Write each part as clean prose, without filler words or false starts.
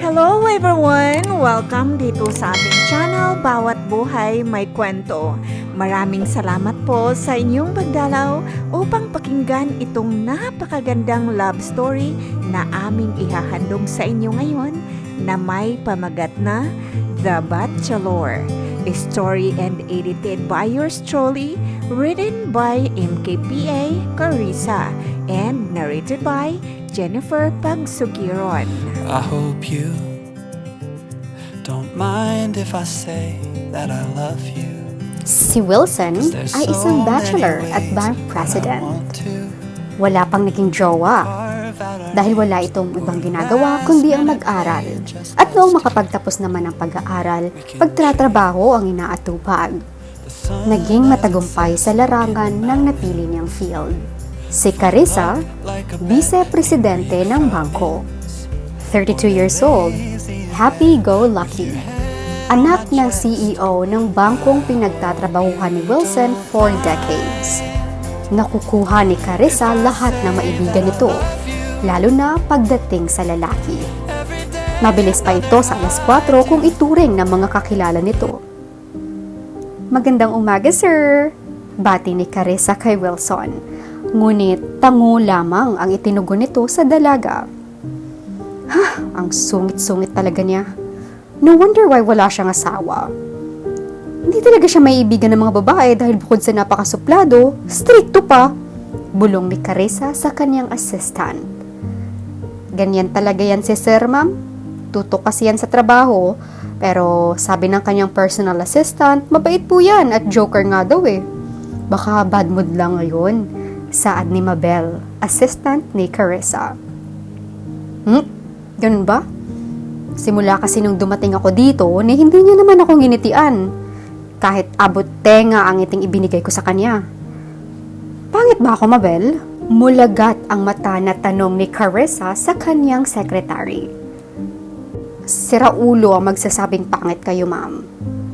Hello everyone! Welcome dito sa ating channel, Bawat Buhay May Kwento. Maraming salamat po sa inyong pagdalaw upang pakinggan itong napakagandang love story na aming ihahandog sa inyo ngayon na may pamagat na The Bachelor. Story and edited by yours truly, written by MKPA Carissa and narrated by Jennifer Pagsugiron. I hope you don't mind if I say that I love you. Si Wilson ay isang bachelor at bank president. Wala pang naging jowa dahil wala itong ibang ginagawa kundi ang mag-aral. At noong makapagtapos naman ng pag-aaral, pagtratrabaho ang inaatupag. Naging matagumpay sa larangan ng napili niyang field. Si Carissa, vice-presidente ng bangko. 32 years old, happy-go-lucky. Anak ng CEO ng bangkong pinagtatrabahuhan ni Wilson for decades. Nakukuha ni Carissa lahat ng maibigan nito, lalo na pagdating sa lalaki. Mabilis pa ito sa alas 4 kung ituring ng mga kakilala nito. Magandang umaga, sir! Bati ni Carissa kay Wilson. Ngunit tango lamang ang itinugon nito sa dalaga. Ang sungit-sungit talaga niya. No wonder why wala siyang asawa. Hindi talaga siya maiibigan ng mga babae dahil bukod sa napakasuplado, stricto pa. Bulong ni Carissa sa kanyang assistant. Ganyan talaga yan si Sir, ma'am. Tutok kasi yan sa trabaho. Pero sabi ng kanyang personal assistant, mabait po yan at joker nga daw eh. Baka bad mood lang ngayon. Saad ni Mabel, assistant ni Carissa. Ganun ba? Simula kasi nung dumating ako dito, hindi niya naman ako nginitian. Kahit abot tenga ang iting ibinigay ko sa kanya. Pangit ba ako, Mabel? Mulagat ang mata na tanong ni Carissa sa kanyang secretary. Siraulo ang magsasabing pangit kayo, ma'am.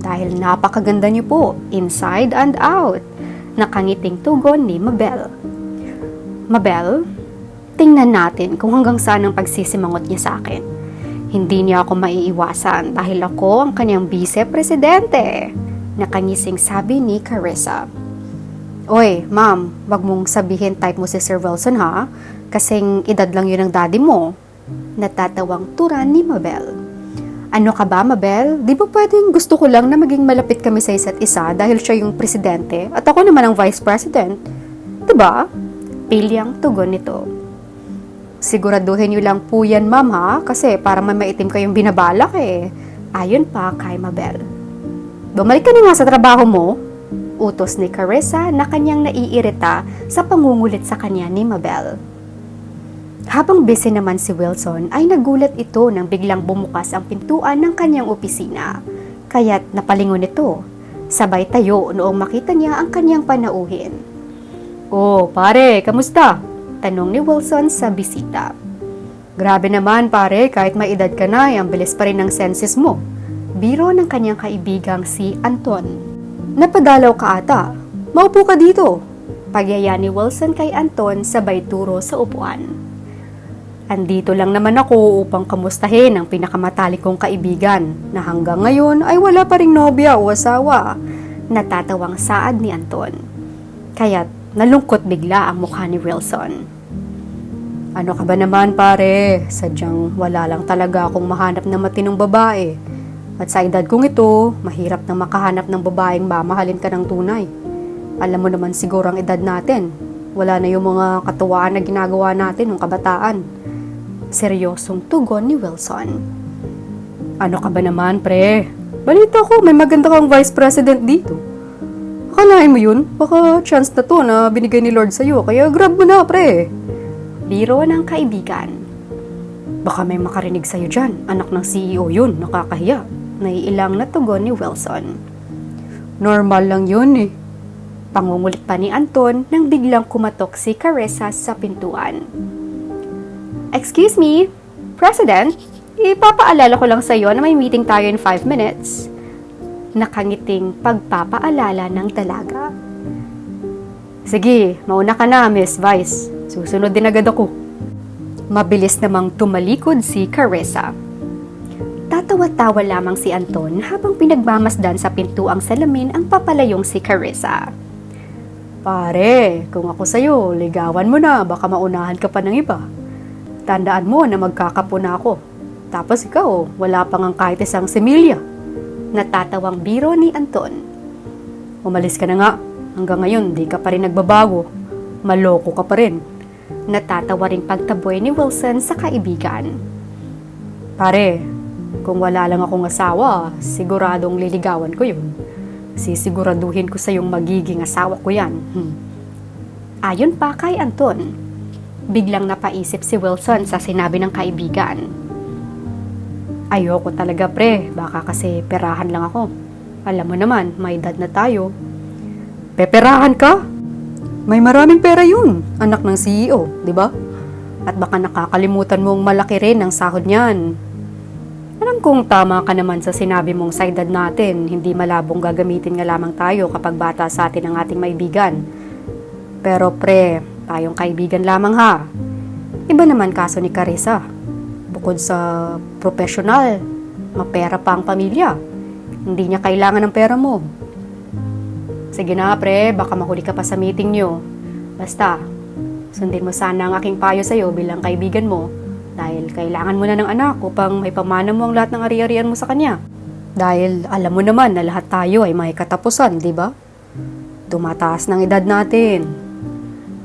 Dahil napakaganda niyo po, inside and out. Nakangiting tugon ni Mabel. Mabel, tingnan natin kung hanggang saan ang pagsisimangot niya sa akin. Hindi niya ako maiiwasan dahil ako ang kanyang vice-presidente. Nakangising sabi ni Carissa. Oy, ma'am, wag mong sabihin type mo si Sir Wilson ha, kasing edad lang yun ng daddy mo. Natatawang turan ni Mabel. Ano ka ba, Mabel? Di ba pwedeng gusto ko lang na maging malapit kami sa isa't isa dahil siya yung presidente at ako naman ang vice president? Diba? Pilyang tugon nito. Siguraduhin niyo lang po yan, ma'am ha, kasi para may maitim kayong binabalak eh. Ayon pa kay Mabel. Bumalik ka na nga sa trabaho mo, utos ni Carissa na kanyang naiirita sa pangungulit sa kanya ni Mabel. Habang busy naman si Wilson ay nagulat ito nang biglang bumukas ang pintuan ng kanyang opisina. Kaya't napalingon ito. Sabay tayo noong makita niya ang kanyang panauhin. Oh, pare, kamusta? Tanong ni Wilson sa bisita. Grabe naman pare, kahit may edad ka na, ang bilis pa rin ng senses mo. Biro ng kanyang kaibigang si Anton. Napadalaw ka ata. Maupo ka dito. Pagyaya ni Wilson kay Anton sabay turo sa upuan. Andito lang naman ako upang kamustahin ang pinakamatalik kong kaibigan na hanggang ngayon ay wala pa ring nobya o asawa. Natatawang saad ni Anton. Kaya't nalungkot bigla ang mukha ni Wilson. Ano ka ba naman pare? Sadyang wala lang talaga akong mahanap ng matinong babae. At sa edad kong ito, mahirap na makahanap ng babaeng mamahalin ka ng tunay. Alam mo naman siguro ang edad natin. Wala na yung mga katuwaan na ginagawa natin ng kabataan. Seryosong tugon ni Wilson. Ano ka ba naman, pre? Balita ko, may maganda kang vice president dito. Akalain mo yun? Baka chance na to na binigay ni Lord sa'yo, kaya grab mo na, pre. Biro ng kaibigan. Baka may makarinig sa'yo dyan. Anak ng CEO yun, nakakahiya. Naiilang na tugon ni Wilson. Normal lang yun eh. Pangungulit pa ni Anton nang biglang kumatok si Carissa sa pintuan. Excuse me, President, ipapaalala ko lang sa iyo na may meeting tayo in 5 minutes. Nakangiting pagpapaalala ng dalaga. Sige, mauna ka na, Miss Vice. Susunod din agad ako. Mabilis namang tumalikod si Carissa. Napatawa-tawa lamang si Anton habang pinagmamasdan sa pintuang salamin ang papalayong si Carissa. Pare, kung ako sa'yo, ligawan mo na, baka maunahan ka pa ng iba. Tandaan mo na magkakapo na ako. Tapos ikaw, wala pang ang kahit isang similya. Natatawang biro ni Anton. Umalis ka na nga. Hanggang ngayon, di ka pa rin nagbabago. Maloko ka pa rin. Natatawa ring pagtaboy ni Wilson sa kaibigan. Pare, kung wala lang akong asawa, siguradong liligawan ko yun. Sisiguraduhin ko sa yung magiging asawa ko yan. Ayon pa kay Anton, biglang napaisip si Wilson sa sinabi ng kaibigan. Ayoko talaga pre, baka kasi perahan lang ako. Alam mo naman, may edad na tayo. Peperahan ka? May maraming pera yun, anak ng CEO, di ba? At baka nakakalimutan mong malaki rin ang sahod niyan. Alam kong tama ka naman sa sinabi mong sa edad natin, hindi malabong gagamitin nga lamang tayo kapag bata sa atin ang ating maibigan. Pero pre, tayong kaibigan lamang ha. Iba naman kaso ni Carissa. Bukod sa professional, mapera pa ang pamilya. Hindi niya kailangan ng pera mo. Sige na pre, baka mahuli ka pa sa meeting nyo. Basta, sundin mo sana ang aking payo sa'yo bilang kaibigan mo dahil kailangan mo na ng anak upang may pamana mo ang lahat ng ari-arian mo sa kanya. Dahil alam mo naman na lahat tayo ay may katapusan, di ba? Tumataas ng edad natin.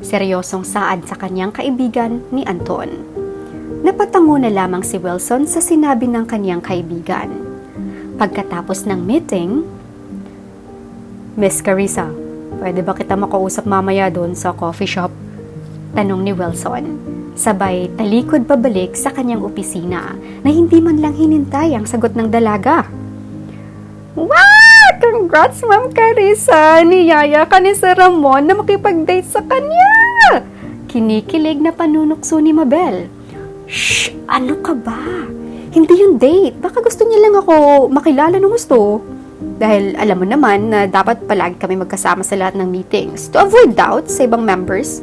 Seryosong saad sa kanyang kaibigan ni Anton. Napatango na lamang si Wilson sa sinabi ng kanyang kaibigan. Pagkatapos ng meeting, Miss Carissa, pwede ba kita makausap mamaya doon sa coffee shop? Tanong ni Wilson. Sabay talikod pabalik sa kanyang opisina na hindi man lang hinintay ang sagot ng dalaga. Wow! Congrats, Ma'am Carissa! Niyaya ka ni Sir Ramon na makipag-date sa kanya! Kinikilig na panunukso ni Mabel. Shh! Ano ka ba? Hindi yung date. Baka gusto niya lang ako makilala ng gusto. Dahil alam mo naman na dapat palagi kami magkasama sa lahat ng meetings to avoid doubts sa ibang members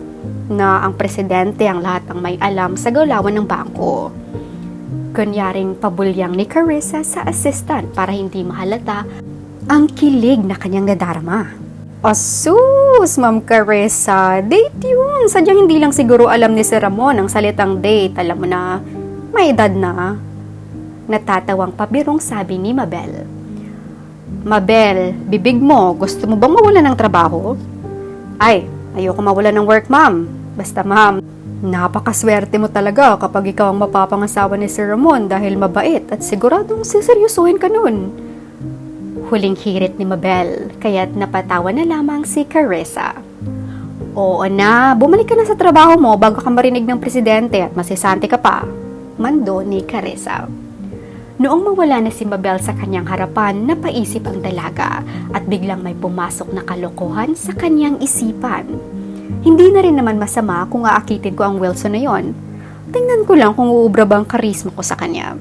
na ang presidente ang lahat ng may alam sa galawan ng bangko. Kunyaring pabulyang ni Carissa sa assistant para hindi mahalata ang kilig na kanyang nadarama. Asus, Ma'am Carissa, date yun. Sadyang hindi lang siguro alam ni Sir Ramon ang salitang date. Alam mo na, may edad na. Natatawang pabirong sabi ni Mabel. Mabel, bibig mo, gusto mo bang mawala ng trabaho? Ay, ayoko mawala ng work, ma'am. Basta ma'am, napakaswerte mo talaga kapag ikaw ang mapapangasawa ni Sir Ramon dahil mabait at siguradong siseryosuhin ka nun. Huling hirit ni Mabel, kaya't napatawa na lamang si Carissa. Oo na, bumalik ka na sa trabaho mo bago ka marinig ng presidente at masisante ka pa. Mando ni Carissa. Noong mawala na si Mabel sa kanyang harapan, napaisip ang dalaga at biglang may pumasok na kalokohan sa kanyang isipan. Hindi na rin naman masama kung aakitin ko ang Wilson na yon. Tingnan ko lang kung uubra ba ang karisma ko sa kanya.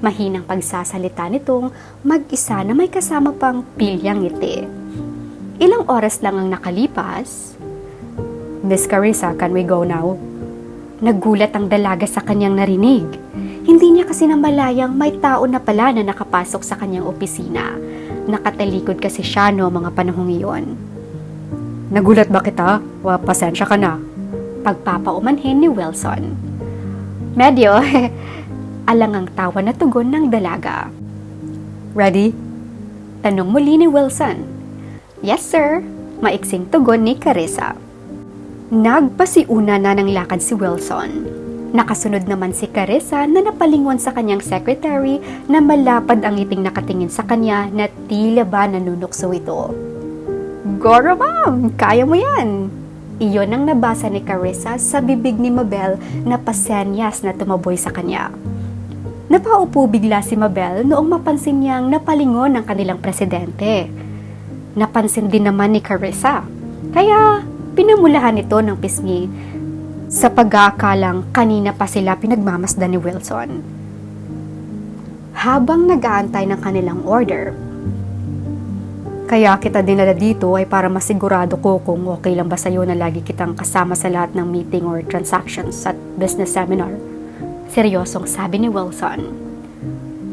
Mahinang pagsasalita nitong mag-isa na may kasama pang pilyang ngiti. Ilang oras lang ang nakalipas. Miss Carissa, can we go now? Nagulat ang dalaga sa kanyang narinig. Hindi niya kasi namalayang may tao na pala na nakapasok sa kanyang opisina. Nakatalikod kasi siya no mga panahong iyon. Nagulat ba kita? Pasensya ka na. Pagpapaumanhin ni Wilson. Medyo alangang tawa na tugon ng dalaga. Ready? Tanong muli ni Wilson. Yes sir, maiksing tugon ni Carissa. Nagpasiuna na ng lakad si Wilson. Nakasunod naman si Carissa na napalingon sa kanyang secretary na malapad ang ngiting nakatingin sa kanya na tila ba nanunukso ito. Goro ma'am, kaya mo yan! Iyon ang nabasa ni Carissa sa bibig ni Mabel na pasenyas na tumaboy sa kanya. Napaupo bigla si Mabel noong mapansin niyang napalingon ang kanilang presidente. Napansin din naman ni Carissa, kaya pinamulahan ito ng pisngi sa pag-aakalang kanina pa sila pinagmamasdan ni Wilson. Habang nag-aantay ng kanilang order, kaya kita dinala dito ay para masigurado ko kung okay lang ba sa'yo na lagi kitang kasama sa lahat ng meeting or transactions at business seminar. Seryosong sabi ni Wilson.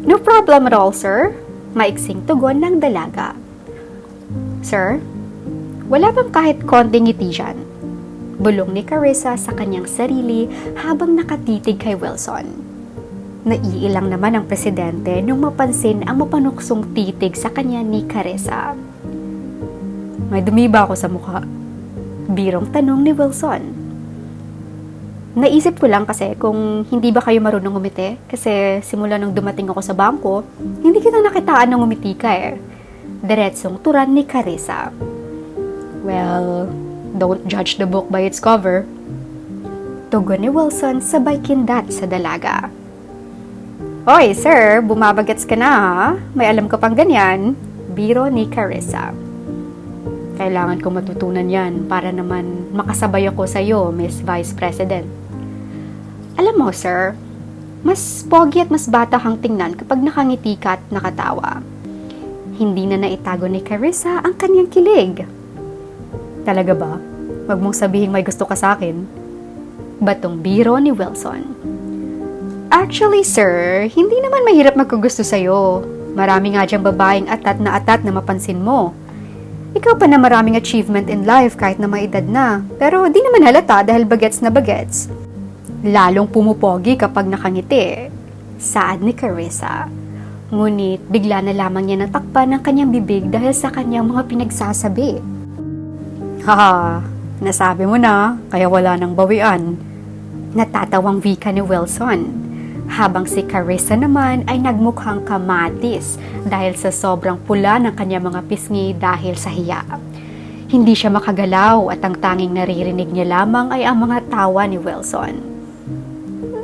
No problem at all, sir. Maiksing tugon ng dalaga. Sir, wala bang kahit konting ngiti dyan? Bulong ni Carissa sa kanyang sarili habang nakatitig kay Wilson. Naiilang naman ang presidente nung mapansin ang mapanuksong titig sa kanya ni Carissa. May dumi ba ako sa mukha? Birong tanong ni Wilson. Naisip ko lang kasi kung hindi ba kayo marunong umiti kasi simula nung dumating ako sa bangko, hindi kita nakitaan ng umiti ka eh. Diretsong turan ni Carissa. Well, don't judge the book by its cover. Tugon ni Wilson sabay kindat sa dalaga. Oy, sir, bumabagets ka na ha? May alam ka pang ganyan. Biro ni Carissa. Kailangan ko matutunan yan para naman makasabay ako sa iyo, Miss Vice President. Alam mo, sir, mas pogi at mas bata kang tingnan kapag nakangiti ka at nakatawa. Hindi na naitago ni Carissa ang kanyang kilig. Talaga ba? Wag mong sabihin may gusto ka sa akin. Batong biro ni Wilson. Actually, sir, hindi naman mahirap magkagusto sa'yo. Marami nga diyang babaeng atat na mapansin mo. Ikaw pa na maraming achievement in life kahit na may edad na. Pero di naman halata dahil bagets na bagets. Lalong pumupogi kapag nakangiti. Saad ni Carissa. Ngunit bigla na lamang niya natakpan ng kanyang bibig dahil sa kanyang mga pinagsasabi. Haha, nasabi mo na, kaya wala nang bawian. Natatawang wika ni Wilson. Habang si Carissa naman ay nagmukhang kamatis dahil sa sobrang pula ng kanyang mga pisngi dahil sa hiya. Hindi siya makagalaw at ang tanging naririnig niya lamang ay ang mga tawa ni Wilson.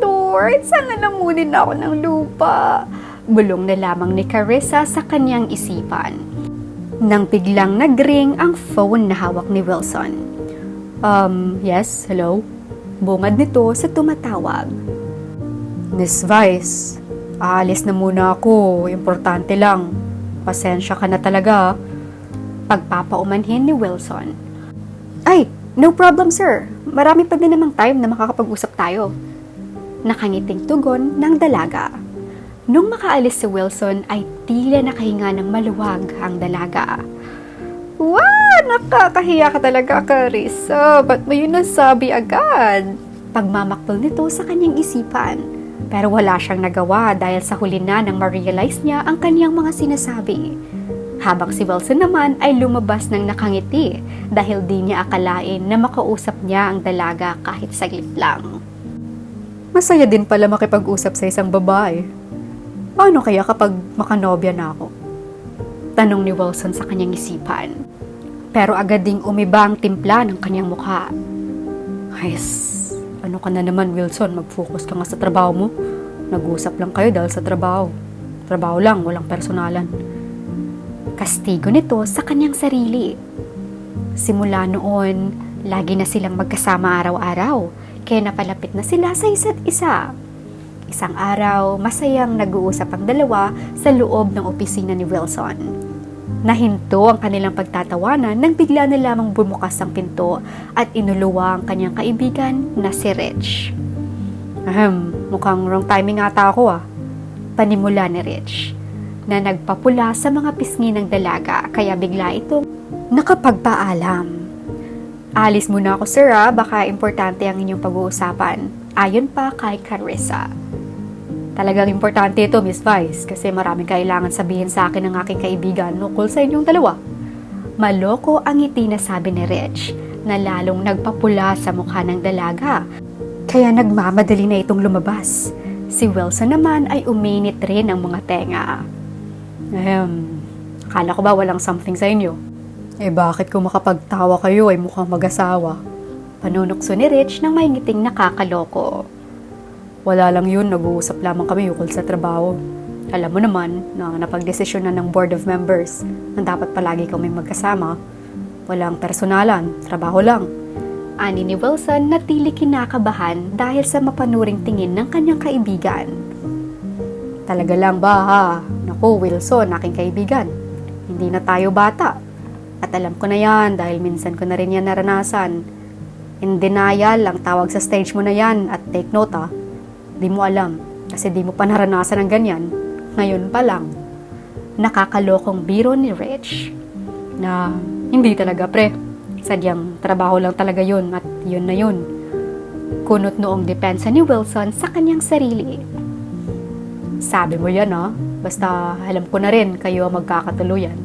Lord, sana lamunin ako ng lupa. Bulong na lamang ni Carissa sa kanyang isipan. Nang biglang nagring ang phone na hawak ni Wilson. Yes, hello? Bungad nito sa tumatawag. Miss Vice, aalis na muna ako. Importante lang. Pasensya ka na talaga. Pagpapaumanhin ni Wilson. Ay, no problem sir. Marami pa din namang time na makakapag-usap tayo. Nakangiting tugon ng dalaga. Nung makaalis si Wilson ay tila nakahinga ng maluwag ang dalaga. Wow, nakakahiya ka talaga, Carissa. Ba't mo yun nasabi agad? Pagmamaktol nito sa kanyang isipan. Pero wala siyang nagawa dahil sa huli na nang ma-realize niya ang kanyang mga sinasabi. Habang si Wilson naman ay lumabas ng nakangiti dahil di niya akalain na makausap niya ang dalaga kahit saglit lang. Masaya din pala makipag-usap sa isang babae. Paano kaya kapag makanobya na ako? Tanong ni Wilson sa kanyang isipan. Pero agad ding umiba ang timpla ng kanyang mukha. Yes. Ano ka na naman, Wilson? Mag-focus ka nga sa trabaho mo. Nag-usap lang kayo dahil sa trabaho. Trabaho lang, walang personalan. Kastigo nito sa kanyang sarili. Simula noon, lagi na silang magkasama araw-araw, kaya napalapit na sila sa isa't isa. Isang araw, masayang nag-uusap ang dalawa sa loob ng opisina ni Wilson. Nahinto ang kanilang pagtatawanan nang bigla na lamang bumukas ang pinto at inuluwa ang kanyang kaibigan na si Rich. Mukhang wrong timing ata ako Panimula ni Rich, na nagpapula sa mga pisngi ng dalaga kaya bigla itong nakapagpaalam. Alis muna ako sir baka importante ang inyong pag-uusapan. Ayon pa kay Carissa. Talagang importante ito, Miss Vice, kasi maraming kailangan sabihin sa akin ng aking kaibigan ukol sa inyong dalawa. Maloko ang ngiti na sabi ni Rich, na lalong nagpapula sa mukha ng dalaga, kaya nagmamadali na itong lumabas. Si Wilson naman ay uminit rin ang mga tenga. Akala ko ba walang something sa inyo? Bakit kung makapagtawa kayo ay mukhang mag-asawa? Panunukso ni Rich ng may ngiting nakakaloko. Wala lang yun, nag-uusap lamang kami ukol sa trabaho. Alam mo naman na napagdesisyon na ng board of members na dapat palagi kami magkasama. Walang personalan, trabaho lang. Ani ni Wilson na tili kinakabahan dahil sa mapanuring tingin ng kanyang kaibigan. Talaga lang ba Naku Wilson, aking kaibigan. Hindi na tayo bata. At alam ko na yan dahil minsan ko na rin yan naranasan. In denial ang tawag sa stage mo na yan at take note Di mo alam kasi di mo pa naranasan ng ganyan. Ngayon pa lang, nakakalokong biro ni Rich na hindi talaga pre. Sadyang trabaho lang talaga yun at yun na yun. Kunot noong depensa ni Wilson sa kanyang sarili. Sabi mo yan basta alam ko na rin kayo ang magkakatuluyan.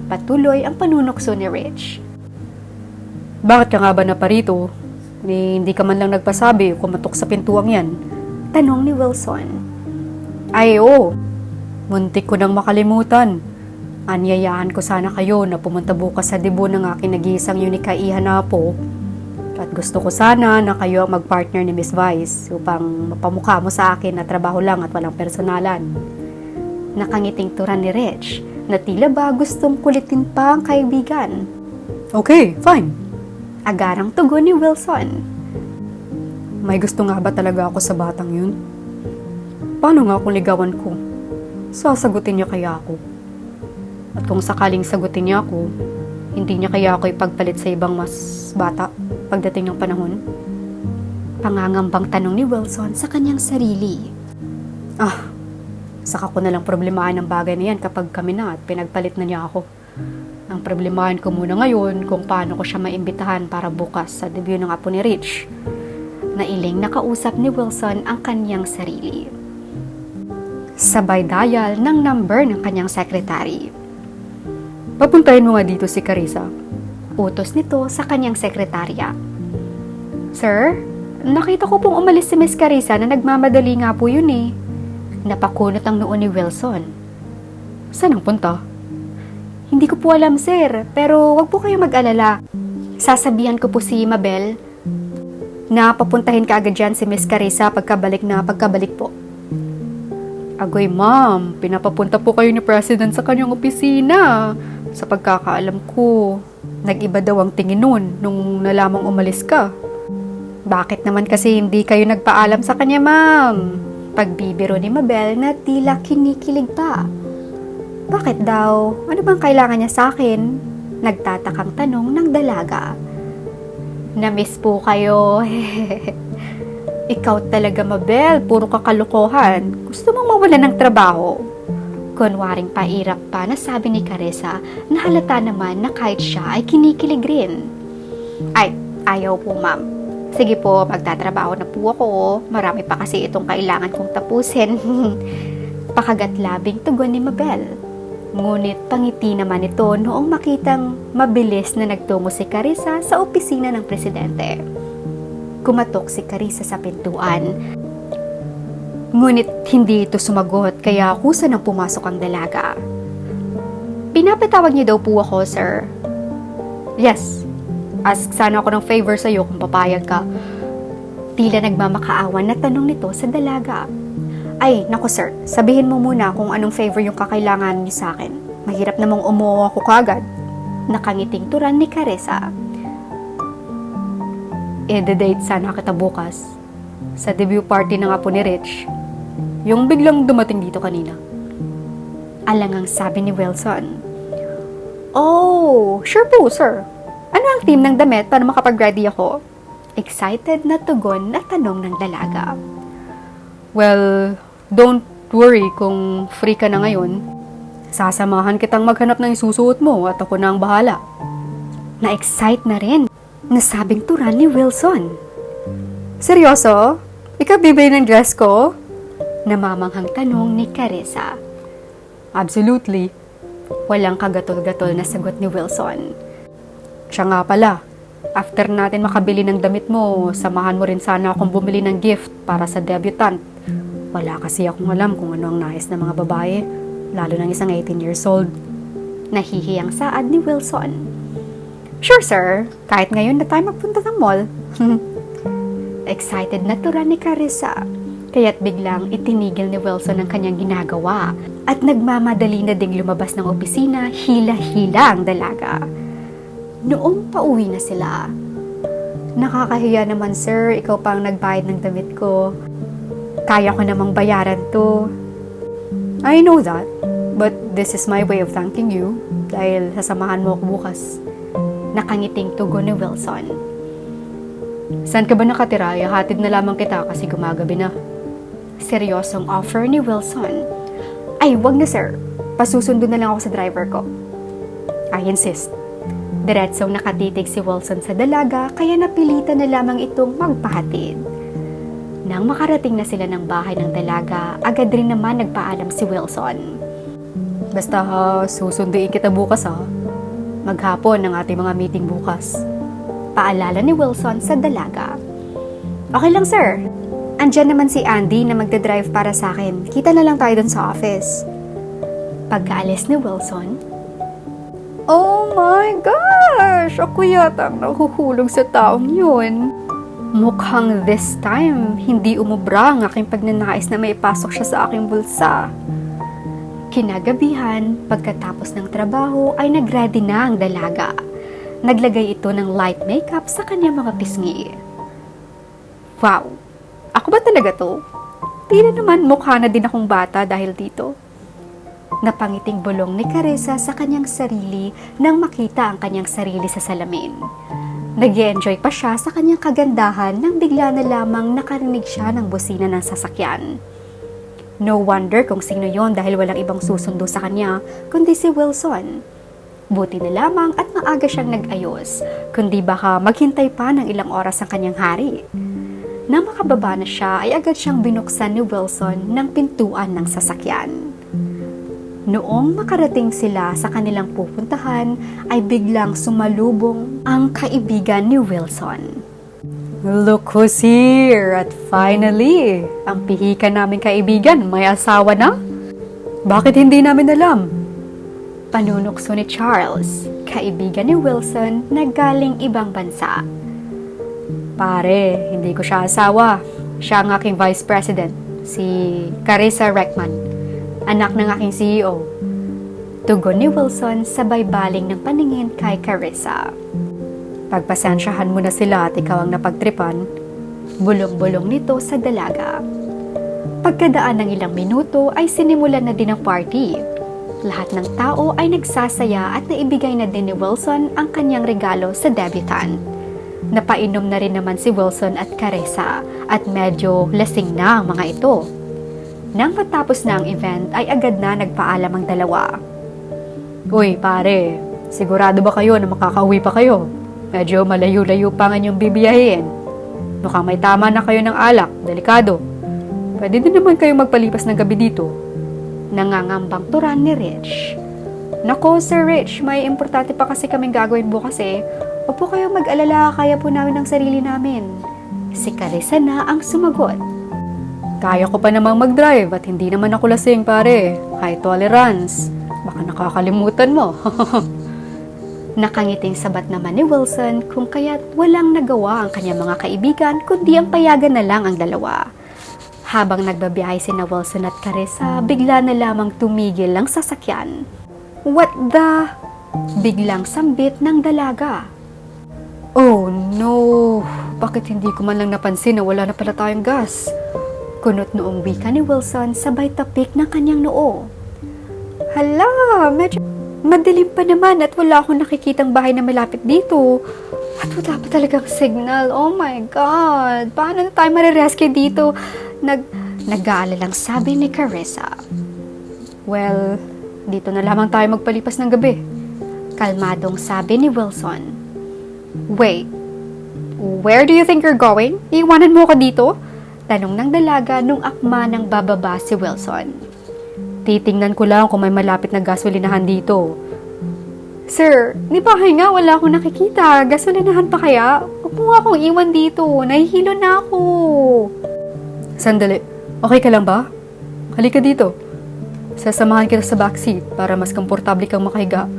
Patuloy ang panunokso ni Rich. Bakit ka nga ba naparito? Hindi ka man lang nagpasabi kumatok sa pintuang yan. Tanong ni Wilson. Ay oo, muntik ko nang makalimutan. Anyayahan ko sana kayo na pumunta bukas sa debut ng aking nag-iisang unikaihan na po. At gusto ko sana na kayo ang mag-partner ni Miss Vice upang mapamukha mo sa akin na trabaho lang at walang personalan. Nakangiting turan ni Rich na tila ba gustong kulitin pa ang kaibigan. Okay, fine. Agarang tugon ni Wilson. May gusto nga ba talaga ako sa batang yun? Paano nga kung ligawan ko? Sasagutin niya kaya ako? At kung sakaling sagutin niya ako, hindi niya kaya ako ipagpalit sa ibang mas bata pagdating ng panahon? Pangangambang tanong ni Wilson sa kanyang sarili. Saka ko na lang problemahan ang bagay na yan kapag kami na at pinagpalit na niya ako. Ang problemahan ko muna ngayon kung paano ko siya maimbitahan para bukas sa debut ng apo ni Rich. Nailing nakausap ni Wilson ang kanyang sarili. Sabay dial ng number ng kanyang sekretary. Papuntahin mo nga dito si Carissa. Utos nito sa kanyang sekretarya. Sir, nakita ko pong umalis si Miss Carissa na nagmamadali nga po yun eh. Napakunot ang noon ni Wilson. Saan ang punta? Hindi ko po alam sir, pero wag po kayo mag-alala. Sasabihan ko po si Mabel na papuntahin ka agad dyan si Miss Carissa pagkabalik po. Agoy ma'am, pinapapunta po kayo ni President sa kanyang opisina. Sa pagkakaalam ko, nag-iba daw ang tingin nun nung nalamang umalis ka. Bakit naman kasi hindi kayo nagpaalam sa kanya ma'am? Pagbibiro ni Mabel na tila kinikilig pa. Bakit daw? Ano bang kailangan niya sa akin? Nagtatakang tanong ng dalaga. Na-miss po kayo. Ikaw talaga Mabel, puro kakalukohan. Gusto mong mawala ng trabaho. Kunwaring pairap pa na sabi ni Carissa na halata naman na kahit siya ay kinikilig rin. Ay, ayaw po ma'am. Sige po, magtatrabaho na po ako. Marami pa kasi itong kailangan kong tapusin. Pakagat-labing tugon ni Mabel. Ngunit pangiti naman ito noong makitang mabilis na nagtungo si Carissa sa opisina ng presidente. Kumatok si Carissa sa pintuan. Ngunit hindi ito sumagot kaya kusa nang pumasok ang dalaga. Pinapatawag niyo daw po ako, sir. Yes. Ask sana ako ng favor sa iyo kung papayag ka. Tila nagmamakaawan na tanong nito sa dalaga. Ay, naku sir, sabihin mo muna kung anong favor yung kakailangan niyo sa akin. Mahirap namang umuha ko kagad. Nakangiting turan ni Carissa. I-date sana kita bukas sa debut party ng apo ni Rich. Yung biglang dumating dito kanina. Alangang sabi ni Wilson. Oh, sure po sir. Ano ang team ng damit para makapag-ready ako? Excited na tugon na tanong ng dalaga. Well, don't worry kung free ka na ngayon. Sasamahan kitang maghanap ng isusuot mo at ako na ang bahala. Na-excite na rin. Nasabing turan ni Wilson. Seryoso? Ikaw bibili ng dress ko? Namamanghang tanong ni Carissa. Absolutely. Walang kagatol-gatol na sagot ni Wilson. Siya nga pala, after natin makabili ng damit mo, samahan mo rin sana akong bumili ng gift para sa debutant. Wala kasi akong alam kung ano ang nais ng mga babae, lalo ng isang 18 years old. Nahihiyang saad ni Wilson. Sure sir, kahit ngayon na tayo magpunta ng mall. Excited na turan ni Carissa. Kaya't biglang itinigil ni Wilson ang kanyang ginagawa at nagmamadali na ding lumabas ng opisina, hila-hila ang dalaga. Noong pauwi na sila, nakakahiya naman sir, ikaw pa ang nagbayad ng damit ko. Kaya ko namang bayaran to. I know that, but this is my way of thanking you dahil sasamahan mo ako bukas. Nakangiting tugon ni Wilson. Saan ka ba nakatira? Ihatid na lamang kita kasi gumagabi na. Seryosong offer ni Wilson. Ay, wag na sir. Pasusundo na lang ako sa driver ko. I insist. Diretsong nakatitig si Wilson sa dalaga kaya napilitan na lamang itong magpahatid. Nang makarating na sila ng bahay ng dalaga, agad rin naman nagpaalam si Wilson. Basta susunduin kita bukas ha. Maghapon ang ating mga meeting bukas. Paalala ni Wilson sa dalaga. Okay lang sir. Andyan naman si Andy na magdadrive para sa akin. Kita na lang tayo dun sa office. Pagkaalis ni Wilson, oh my gosh! Ako yata ang nahuhulog sa taong yun. Mukhang this time, hindi umubra ang aking pagnanais na maipasok siya sa aking bulsa. Kinagabihan, pagkatapos ng trabaho ay nagready na ang dalaga. Naglagay ito ng light makeup sa kanyang mga pisngi. Wow! Ako ba talaga to? Tila naman mukha na din akong bata dahil dito. Napangiting bulong ni Carissa sa kanyang sarili nang makita ang kanyang sarili sa salamin. Nag-enjoy pa siya sa kanyang kagandahan nang bigla na lamang nakarinig siya ng busina ng sasakyan. No wonder kung sino yon dahil walang ibang susundo sa kanya kundi si Wilson. Buti na lamang at maaga siyang nag-ayos, kundi baka maghintay pa ng ilang oras ang kanyang hari. Nang makababa na siya ay agad siyang binuksan ni Wilson ng pintuan ng sasakyan. Noong makarating sila sa kanilang pupuntahan, ay biglang sumalubong ang kaibigan ni Wilson. Look who's here! At finally, ang pihika namin kaibigan, may asawa na? Bakit hindi namin alam? Panunukso ni Charles, kaibigan ni Wilson na galing ibang bansa. Pare, hindi ko siya asawa. Siya ang aking vice president, si Carissa Reckman. Anak ng aking CEO. Tugon ni Wilson sabay baling ng paningin kay Carissa. Pagpasensyahan mo na sila at ikaw ang napagtripan, bulong-bulong nito sa dalaga. Pagkadaan ng ilang minuto ay sinimulan na din ang party. Lahat ng tao ay nagsasaya at naibigay na din ni Wilson ang kanyang regalo sa debutant. Napainom na rin naman si Wilson at Carissa at medyo lasing na ang mga ito. Nang matapos na ang event ay agad na nagpaalam ang dalawa. Uy pare, sigurado ba kayo na makakauwi pa kayo? Medyo malayo-layo pa nga niyong bibiyahin. Mukhang may tama na kayo ng alak, delikado. Pwede din naman kayong magpalipas ng gabi dito. Nangangambang turan ni Rich. Nako Sir Rich, may importante pa kasi kaming gagawin bukas eh. Opo kayong mag-alala, kaya po namin ang sarili namin. Si Carissa na ang sumagot. Kaya ko pa namang mag-drive at hindi naman ako lasing pare. Kahit tolerance. Baka nakakalimutan mo. Nakangiting sabat naman ni Wilson kung kaya't walang nagawa ang kanyang mga kaibigan kundi ang payagan na lang ang dalawa. Habang nagbabiyahe sina Wilson at Carissa, bigla na lamang tumigil ang sasakyan. What the? Biglang sambit ng dalaga. Oh no! Bakit hindi ko man lang napansin na wala na pala tayong gas? Kunot noong wika ni Wilson sabay tapik ng kanyang noo. Hala, medyo madilim pa naman at wala akong nakikitang bahay na malapit dito. At wala pa talagang signal. Oh my God! Paano na tayo marirescue dito? Nag-aalalang sabi ni Carissa. Well, dito na lamang tayo magpalipas ng gabi. Kalmadong sabi ni Wilson. Wait, where do you think you're going? Iiwanan mo ka dito? Tanong ng dalaga nung akma ng bababa si Wilson. Titingnan ko lang kung may malapit na gasolinahan dito. Sir, di ba nga wala akong nakikita? Gasolinahan pa kaya? Huwag mo nga akong iwan dito. Nahihilo na ako. Sandali. Okay ka lang ba? Halika dito. Sasamahan kita sa backseat para mas komportable kang makahiga.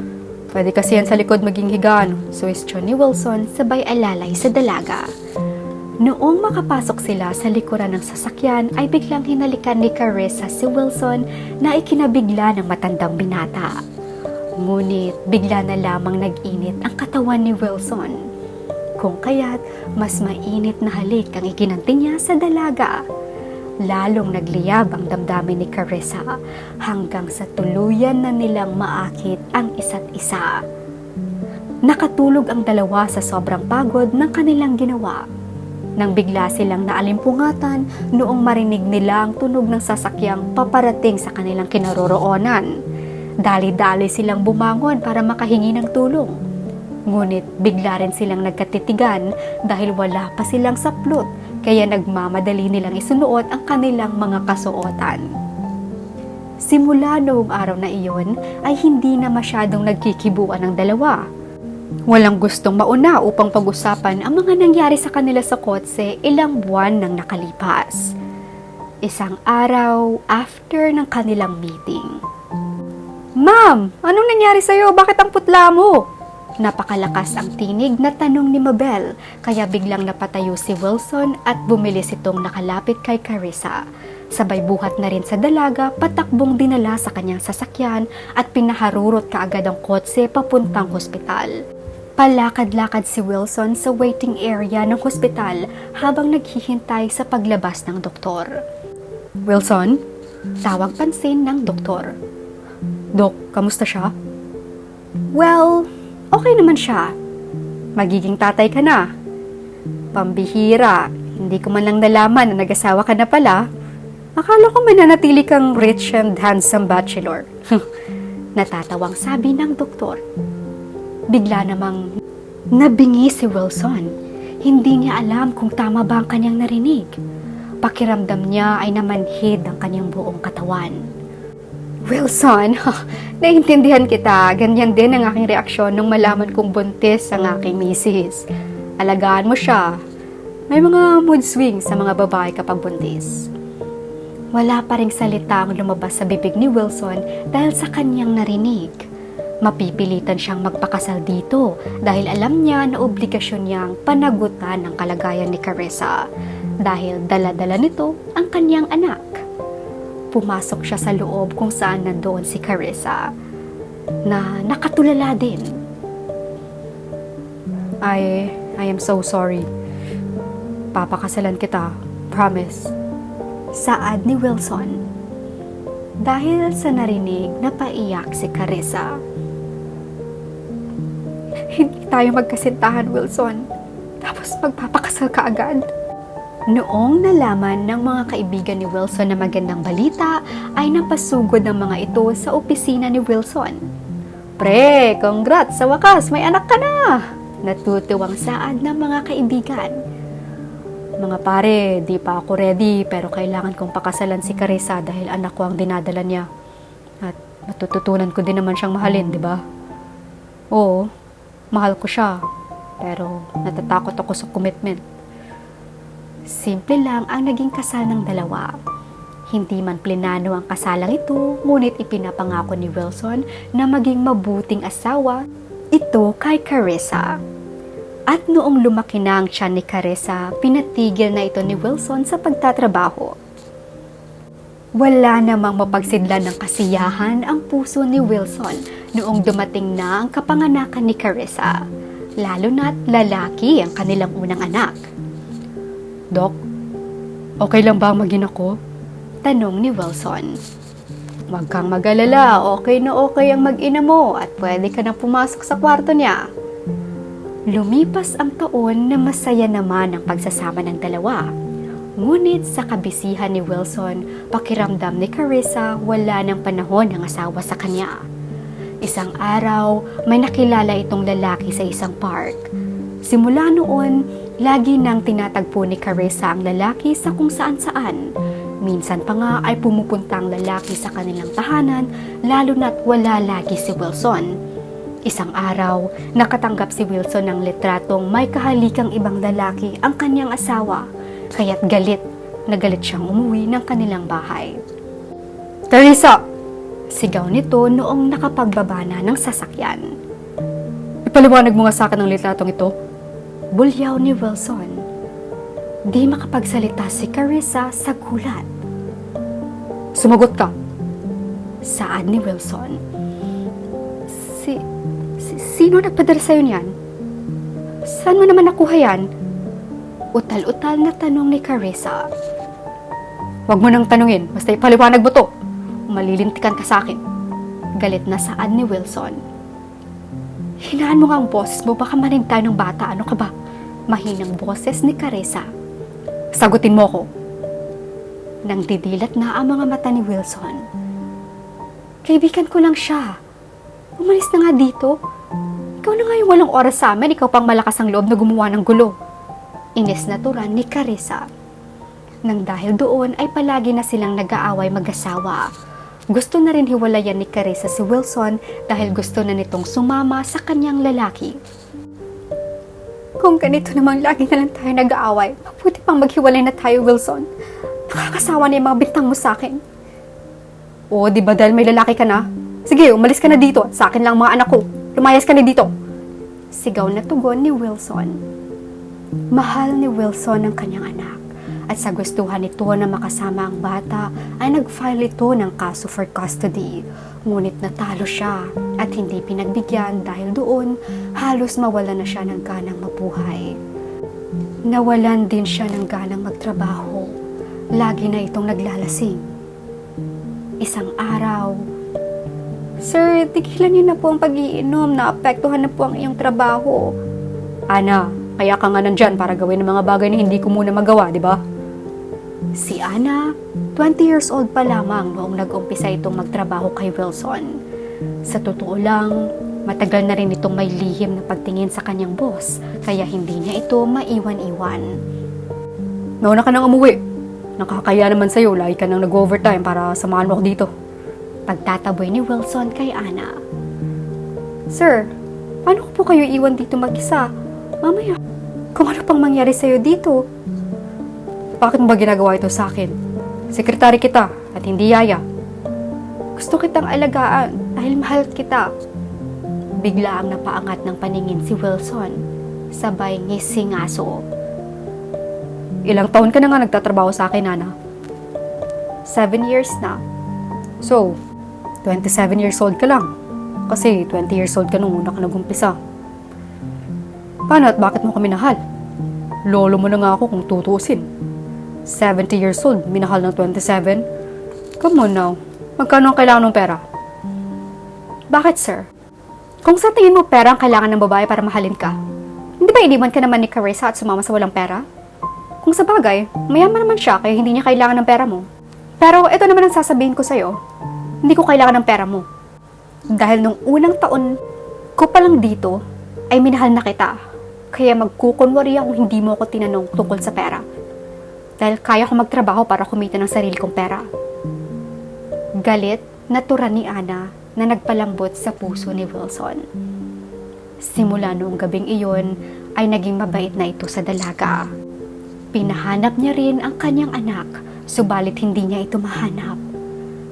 Pwede kasi yan sa likod maging higaan. Suwestyon ni Wilson sabay alalay sa dalaga. Noong makapasok sila sa likuran ng sasakyan ay biglang hinalikan ni Carissa si Wilson na ikinabigla ng matandang binata. Ngunit bigla na lamang nag-init ang katawan ni Wilson. Kung kaya't mas mainit na halik ang iginanti niya sa dalaga. Lalong nagliyab ang damdamin ni Carissa hanggang sa tuluyan na nilang maakit ang isa't isa. Nakatulog ang dalawa sa sobrang pagod ng kanilang ginawa. Nang bigla silang naalimpungatan noong marinig nila ang tunog ng sasakyang paparating sa kanilang kinaroroonan. Dali-dali silang bumangon para makahingi ng tulong. Ngunit bigla rin silang nagkatitigan dahil wala pa silang saplot, kaya nagmamadali nilang isunuot ang kanilang mga kasuotan. Simula noong araw na iyon ay hindi na masyadong nagkikibuan ang dalawa. Walang gustong mauna upang pag-usapan ang mga nangyari sa kanila sa kotse ilang buwan nang nakalipas. Isang araw after ng kanilang meeting. "Ma'am, anong nangyari sa'yo? Bakit ang putla mo?" Napakalakas ang tinig na tanong ni Mabel, kaya biglang napatayo si Wilson at bumilis itong nakalapit kay Carissa. Sabay buhat na rin sa dalaga, patakbong dinala sa kanyang sasakyan at pinaharurot kaagad ang kotse papuntang hospital. Palakad-lakad si Wilson sa waiting area ng hospital habang naghihintay sa paglabas ng doktor. "Wilson?" Tawag pansin ng doktor. "Dok, kamusta siya?" "Well, okay naman siya. Magiging tatay ka na." "Pambihira, hindi ko man lang nalaman na nag-asawa ka na pala. Akala ko mananatili kang rich and handsome bachelor." Natatawang sabi ng doktor. Bigla namang nabingi si Wilson. Hindi niya alam kung tama ba ang kanyang narinig. Pakiramdam niya ay namanhid ang kanyang buong katawan. "Wilson, naiintindihan kita. Ganyan din ang aking reaksyon nung malaman kong buntis ang aking misis. Alagaan mo siya. May mga mood swings sa mga babae kapag buntis." Wala pa ring salita ang lumabas sa bibig ni Wilson dahil sa kanyang narinig. Mapipilitan siyang magpakasal dito dahil alam niya na obligasyon niyang panagutan ang kalagayan ni Carissa dahil dala-dala nito ang kanyang anak. Pumasok siya sa loob kung saan nandoon si Carissa na nakatulala din. I am so sorry. Papakasalan kita. Promise." Saad ni Wilson. Dahil sa narinig, napaiyak si Carissa. "Hindi tayo magkasintahan, Wilson. Tapos magpapakasal ka agad." Noong nalaman ng mga kaibigan ni Wilson na magandang balita, ay napasugod ng mga ito sa opisina ni Wilson. "Pre, congrats! Sa wakas, may anak ka na!" Natutuwang saad ng mga kaibigan. "Mga pare, di pa ako ready pero kailangan kong pakasalan si Carissa dahil anak ko ang dinadala niya. At matututunan ko din naman siyang mahalin, di ba?" "Oo, mahal ko siya. Pero natatakot ako sa commitment." Simple lang ang naging kasal ng dalawa. Hindi man plinano ang kasalang ito, ngunit ipinapangako ni Wilson na maging mabuting asawa ito kay Carissa. At noong lumaki na ang tiyan ni Carissa, pinatigil na ito ni Wilson sa pagtatrabaho. Wala namang mapagsidlan ng kasiyahan ang puso ni Wilson noong dumating na ang kapanganakan ni Carissa, lalo na't lalaki ang kanilang unang anak. "Dok, okay lang ba maging ako?" tanong ni Wilson. "Huwag kang mag-alala, okay na okay ang mag-ina mo at pwede ka na pumasok sa kwarto niya." Lumipas ang taon na masaya naman ang pagsasama ng dalawa. Ngunit sa kabisihan ni Wilson, pakiramdam ni Carissa wala ng panahon ang asawa sa kanya. Isang araw, may nakilala itong lalaki sa isang park. Simula noon, lagi nang tinatagpo ni Carissa ang lalaki sa kung saan-saan. Minsan pa nga ay pumupunta ang lalaki sa kanilang tahanan, lalo na't wala lagi si Wilson. Isang araw, nakatanggap si Wilson ng litratong may kahalikang ibang lalaki ang kanyang asawa, kaya't galit na galit siyang umuwi ng kanilang bahay. "Carissa!" sigaw nito noong nakapagbaba na ng sasakyan. "Ipaliwanag mo nga sa akin ang litratong ito." Bulyaw ni Wilson. Di makapagsalita si Carissa sa gulat. "Sumagot ka!" saad ni Wilson. Sino nagpadala sa'yo niyan? Saan mo naman nakuha yan?" Utal-utal na tanong ni Carissa. "Huwag mo nang tanungin, basta ipaliwanag mo to. Malilintikan ka sa akin." Galit na saad ni Wilson. "Hinaan mo nga ang boses mo, baka marinig tayo ng bata, ano ka ba?" Mahinang boses ni Carissa. Sagutin mo ko. Nang didilat na ang mga mata ni Wilson. Kaibigan ko lang siya. Umalis na nga dito. Ikaw na nga yung walang oras sa amin, ikaw pang malakas ang loob na gumawa ng gulo. Inis na turan ni Carissa. Nang dahil doon ay palagi na silang nag-aaway mag-asawa. Gusto na rin hiwalayan ni Carissa si Wilson dahil gusto na nitong sumama sa kanyang lalaki. Kung ganito namang lagi na lang tayo nag-aaway, mabuti pang maghiwalay na tayo, Wilson. Nakakasawa na yung mga bintang mo sa akin. O, di ba dahil may lalaki ka na? Sige, umalis ka na dito at sa akin lang mga anak ko. Lumayas ka na dito. Sigaw na tugon ni Wilson. Mahal ni Wilson ang kanyang anak. At sa gustuhan nito na makasama ang bata, ay nag-file ito ng kaso for custody. Ngunit natalo siya at hindi pinagbigyan dahil doon halos mawala na siya ng ganang mabuhay. Nawalan din siya ng ganang magtrabaho. Lagi na itong naglalasing. Isang araw, Sir, tigilan niyo na po ang pag-iinom. Naapektuhan na po ang iyong trabaho. Ana, kaya ka nga nandyan para gawin ang mga bagay na hindi ko muna magawa, di ba? Si Ana, 20 years old pa lamang noong nag-umpisa itong magtrabaho kay Wilson. Sa totoo lang, matagal na rin itong may lihim na pagtingin sa kanyang boss, kaya hindi niya ito maiwan-iwan. Nauna ka nang umuwi. Nakakaya naman sa'yo, lagi ka nang nag-overtime para samahan mo ako dito. Pagtataboy ni Wilson kay Ana. Sir, paano ko po kayo iwan dito mag-isa? Mamaya, kung ano pang mangyari sa'yo dito. Bakit mo ba ginagawa ito sa akin? Sekretary kita at hindi yaya. Gusto kitang alagaan dahil mahal kita. Bigla ang napaangat ng paningin si Wilson. Sabay ngising aso. Ilang taon ka na nga nagtatrabaho sa akin, Ana? 7 years na. So, 27 years old ka lang. Kasi 20 years old ka nung una ka nag-umpisa. Paano at bakit mo kami minahal? Lolo mo na nga ako kung tutusin. 70 years old, minahal ng 27? Come on now. Magkano ang kailangan ng pera? Bakit, sir? Kung sa tingin mo pera ang kailangan ng babae para mahalin ka, hindi ba iniwan ka naman ni Carissa at sumama sa walang pera? Kung sa bagay, mayaman naman siya kaya hindi niya kailangan ng pera mo. Pero ito naman ang sasabihin ko sa'yo. Hindi ko kailangan ng pera mo. Dahil nung unang taon ko pa lang dito, ay minahal na kita. Kaya magkukunwari akong hindi mo ako tinanong tungkol sa pera. Dahil kaya ko magtrabaho para kumita ng sarili kong pera. Galit, natura ni Ana na nagpalambot sa puso ni Wilson. Simula noong gabing iyon, ay naging mabait na ito sa dalaga. Pinahanap niya rin ang kanyang anak, subalit hindi niya ito mahanap.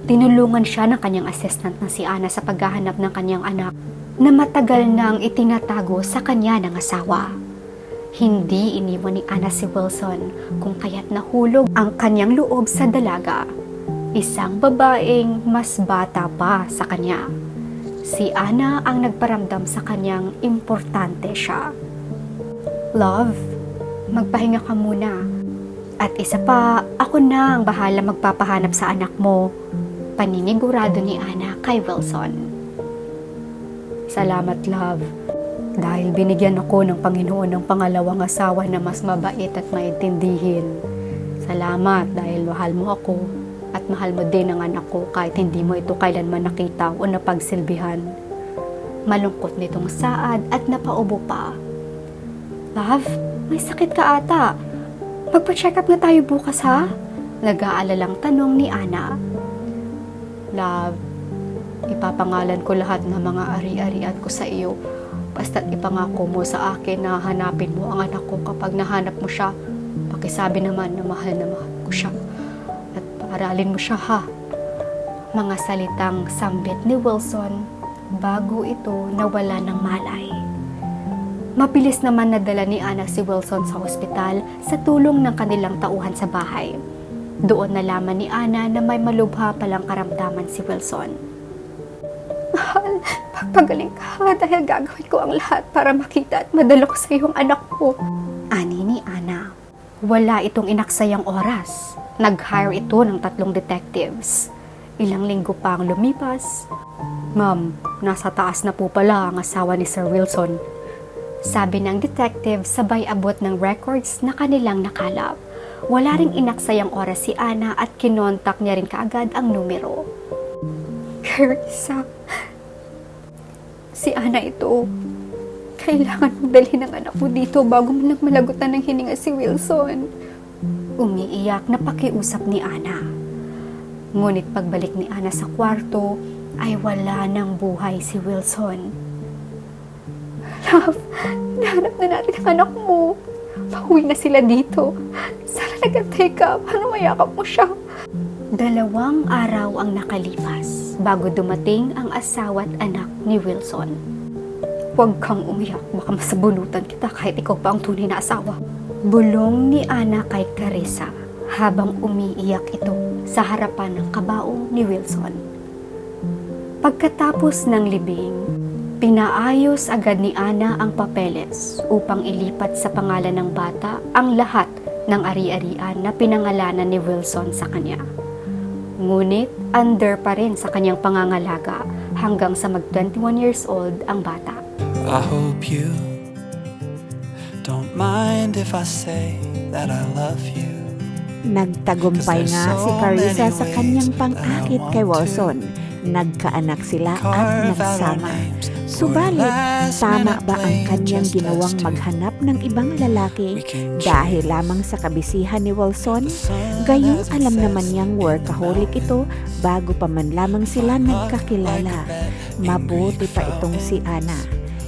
Tinulungan siya ng kanyang assistant na si Ana sa paghahanap ng kanyang anak na matagal nang itinatago sa kanya ng asawa. Hindi iniwan ni Ana si Wilson kung kaya't nahulog ang kanyang loob sa dalaga. Isang babaeng mas bata pa sa kanya. Si Ana ang nagparamdam sa kanyang importante siya. Love, magpahinga ka muna. At isa pa, ako na ang bahala magpapahanap sa anak mo. Paninigurado ni Ana kay Wilson. Salamat, love. Dahil binigyan ako ng Panginoon ng pangalawang asawa na mas mabait at maintindihin. Salamat dahil mahal mo ako at mahal mo din ang anak ko kahit hindi mo ito kailanman nakita o napagsilbihan. Malungkot nitong saad at napaubo pa. Love, may sakit ka ata. Magpa-check up na tayo bukas, ha? Nag-aalalang tanong ni Ana. Love, ipapangalan ko lahat ng mga ari-arian ko sa iyo. Basta't ipangako mo sa akin na hanapin mo ang anak ko kapag nahanap mo siya. Pakisabi naman na mahal ko siya. At paaralin mo siya, ha? Mga salitang sambit ni Wilson bago ito nawala ng malay. Mabilis naman nadala ni Ana si Wilson sa ospital sa tulong ng kanilang tauhan sa bahay. Doon nalaman ni Ana na may malubha palang karamdaman si Wilson. Mahal, pagpagaling ka dahil gagawin ko ang lahat para makita at madala ko sa iyong anak ko. Ani ni Ana. Wala itong inaksayang oras. Nag-hire ito ng 3 detectives. Ilang linggo pa ang lumipas. Ma'am, nasa taas na po pala ang asawa ni Sir Wilson. Sabi ng detective sabay abot ng records na kanilang nakalap. Wala ring inaksayang oras si Ana at kinontak niya rin kaagad ang numero. Carissa, si Ana ito. Kailangan mong dalhin ang anak mo dito bago mo lang malagutan ng hininga si Wilson. Umiiyak na pakiusap ni Ana. Ngunit pagbalik ni Ana sa kwarto, ay wala ng buhay si Wilson. Love, nahanap na natin ang anak mo. Pauwi na sila dito. Sana nagantay ka. Paano mayakap mo siya? 2 araw ang nakalipas bago dumating ang asawa at anak ni Wilson. Huwag kang umiyak. Baka masabunutan kita kahit ikaw pa ang tunay na asawa. Bulong ni Ana kay Carissa habang umiiyak ito sa harapan ng kabaong ni Wilson. Pagkatapos ng libing, pinaayos agad ni Ana ang papeles upang ilipat sa pangalan ng bata ang lahat ng ari-arian na pinangalanan ni Wilson sa kanya. Ngunit under pa rin sa kanyang pangangalaga hanggang sa mag-21 years old ang bata. I hope you don't mind if I say that I love you. Nagtagumpay nga si Carissa sa kanyang pang-akit kay Wilson. Nagkaanak sila at nagsama. Subalit, tama ba ang kanyang ginawang maghanap ng ibang lalaki dahil lamang sa kabisihan ni Wilson? Gayong alam naman niyang workaholic ito bago pa man lamang sila nagkakilala. Mabuti pa itong si Ana.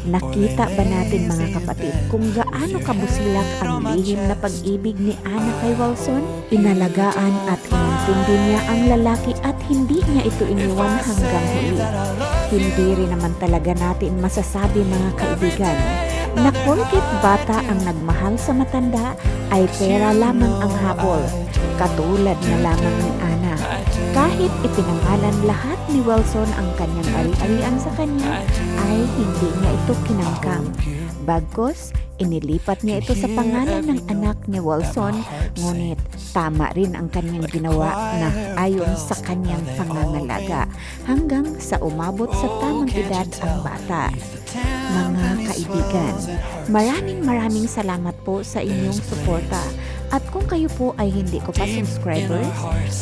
Nakita ba natin mga kapatid kung gaano kabusilak ang lihim na pag-ibig ni Ana kay Wilson? Inalagaan at inintindi niya ang lalaki at hindi niya ito iniwan hanggang huli. Hindi rin naman talaga natin masasabi mga kaibigan na porket bata ang nagmahal sa matanda ay pera lamang ang habol. Katulad na lamang ni Ana. Kahit ipinangalan lahat ni Wilson ang kanyang ari-arian sa kanya, ay hindi niya ito kinangkam. Bagkus, inilipat niya ito sa pangalan ng anak ni Wilson, ngunit tama rin ang kanyang ginawa na ayon sa kanyang pangangalaga hanggang sa umabot sa tamang edad ang bata. Mga kaibigan, maraming salamat po sa inyong suporta. At kung kayo po ay hindi ko pa subscribers,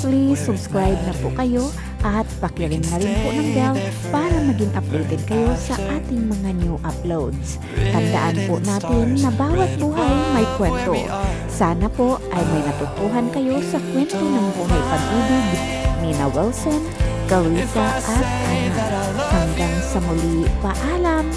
please subscribe na po kayo at pakiring na rin po ng bell para maging updated kayo sa ating mga new uploads. Tandaan po natin na bawat buhay may kwento. Sana po ay may natutuhan kayo sa kwento ng buhay pag-ibig ni Wilson, Carissa at Ana. Hanggang sa muli, paalam!